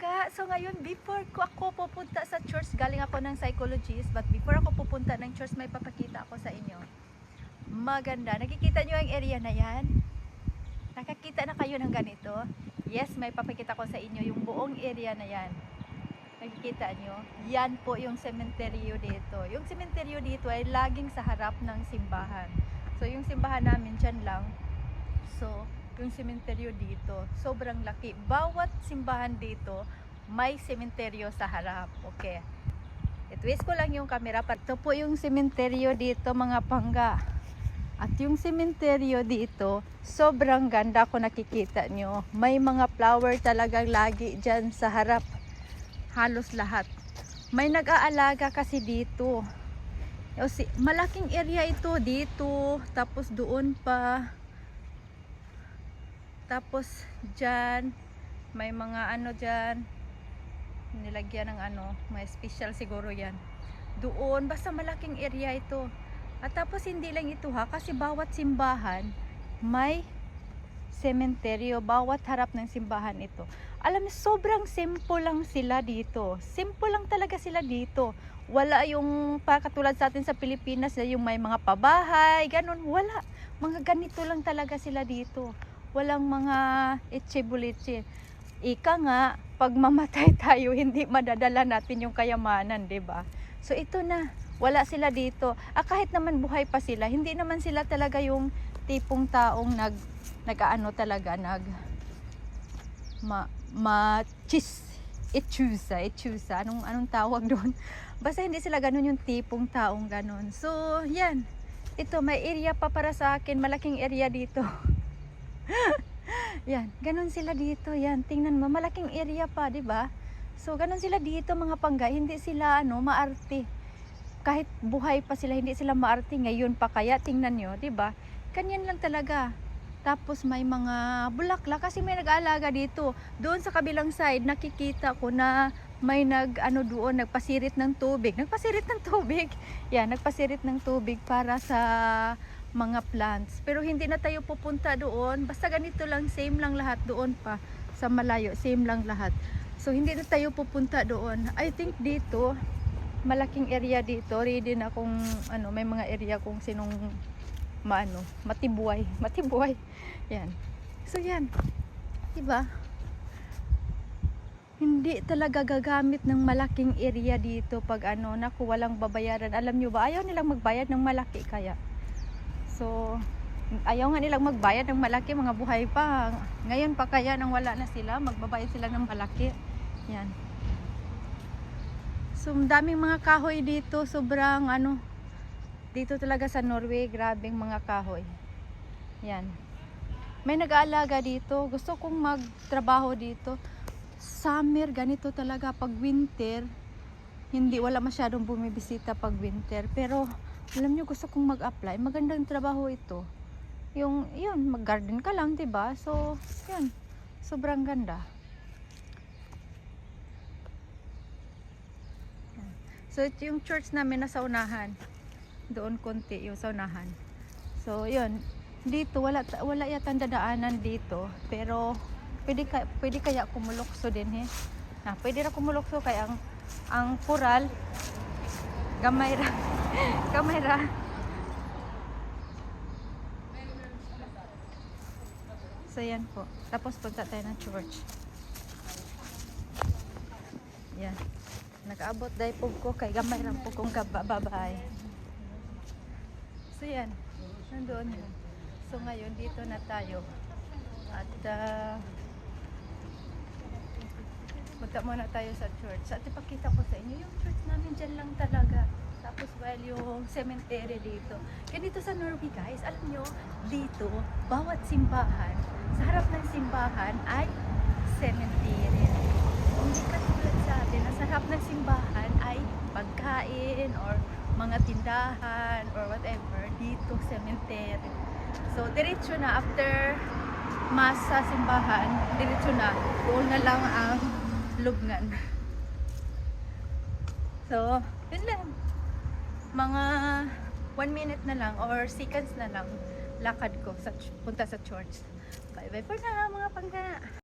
pangga. So ngayon, before ko ako pupunta sa church, galing ako ng psychologist, but before ako pupunta ng church, may papakita ako sa inyo. Maganda. Nakikita nyo ang area na yan? Nakakita na kayo ng ganito? Yes, may papakita ko sa inyo yung buong area na yan. Nakikita nyo? Yan po yung sementeryo dito. Yung sementeryo dito ay laging sa harap ng simbahan. So yung simbahan namin dyan lang. So yung sementeryo dito, sobrang laki. Bawat simbahan dito, may sementeryo sa harap. Okay. I-twist ko lang yung camera. Ito po yung sementeryo dito, mga pangga. At yung sementeryo dito, sobrang ganda kung nakikita nyo. May mga flower talagang lagi dyan sa harap. Halos lahat. May nag-aalaga kasi dito. Malaking area ito dito. Tapos doon pa. Tapos dyan, may mga ano dyan, nilagyan ng ano, may special siguro yan. Doon, basta malaking area ito. At tapos hindi lang ito ha, kasi bawat simbahan, may sementeryo, bawat harap ng simbahan ito. Alam mo, sobrang simple lang sila dito. Simple lang talaga sila dito. Wala yung katulad sa atin sa Pilipinas, yung may mga pabahay, ganun, wala. Mga ganito lang talaga sila dito. Walang mga etche-buliche. Ika nga, pag mamatay tayo, hindi madadala natin yung kayamanan, 'di ba? So ito na, wala sila dito. Kahit naman buhay pa sila, hindi naman sila talaga yung tipong taong nag-aano talaga, etchusa. Anong tawag doon? Basta hindi sila ganun yung tipong taong ganun. So, yan. Ito, may area pa para sa akin. Malaking area dito. Yan, ganun sila dito. Yan, tingnan mo, malaking area pa, 'di ba? So, ganun sila dito, mga pangga. Hindi sila maarte. Kahit buhay pa sila, hindi sila maarte ngayon pa kaya tingnan niyo, 'di ba? Ganyan lang talaga. Tapos may mga bulaklak kasi may nag-aalaga dito. Doon sa kabilang side, nakikita ko na may doon, nagpasirit ng tubig. Nagpasirit ng tubig. Yan, nagpasirit ng tubig para sa mga plants. Pero hindi na tayo pupunta doon. Basta ganito lang, same lang lahat doon pa. Sa malayo, same lang lahat. So, hindi na tayo pupunta doon. I think dito, malaking area dito. Ready na kung, may mga area kung sinong, matibuhay. Matibuhay. Yan. So, yan. Diba? Hindi talaga gagamit ng malaking area dito pag naku, walang babayaran. Alam nyo ba, ayaw nilang magbayad ng malaki kaya. So, ayaw nga nilang magbayad ng malaki, mga buhay pa. Ngayon pa kaya nang wala na sila, magbabayad sila ng malaki. Yan. So, daming mga kahoy dito. Sobrang dito talaga sa Norway, grabing mga kahoy. Yan. May nag-aalaga dito. Gusto kong magtrabaho dito. Summer, ganito talaga. Pag winter, wala masyadong bumibisita pag winter. Pero, alam nyo, gusto kong mag-apply. Magandang trabaho ito. Yun, mag-garden ka lang, 'di ba? So, yun. Sobrang ganda. So, ito yung church namin nasa unahan. Doon konti yung sa unahan. So, yun. Dito, wala yatang dadaanan dito. Pero, pwede kaya kumulokso din, pwede na kumulokso kaya ang pural, gamay ra. Kamera. So, yan po. Tapos, punta tayo ng church. Yan. Nag-aabot dahil po ko kay gamay lang po kong babay. So, yan. Nandoon yun. So, ngayon, dito na tayo. At, punta muna tayo sa church. At ipakita ko sa inyo, yung church namin dyan lang talaga. Tapos while yung cemetery dito. Ganito sa Norway, guys, alam nyo, dito, bawat simbahan, sa harap ng simbahan ay cemetery. Hindi katulad sa atin, na sa harap ng simbahan ay pagkain or mga tindahan or whatever. Dito, cemetery. So, diretso na after mass sa simbahan, diretso na. Doon na lang ang lubngan. So, yun lang. Mga 1 minute na lang or seconds na lang lakad ko punta sa church. Bye bye for now, mga pangga.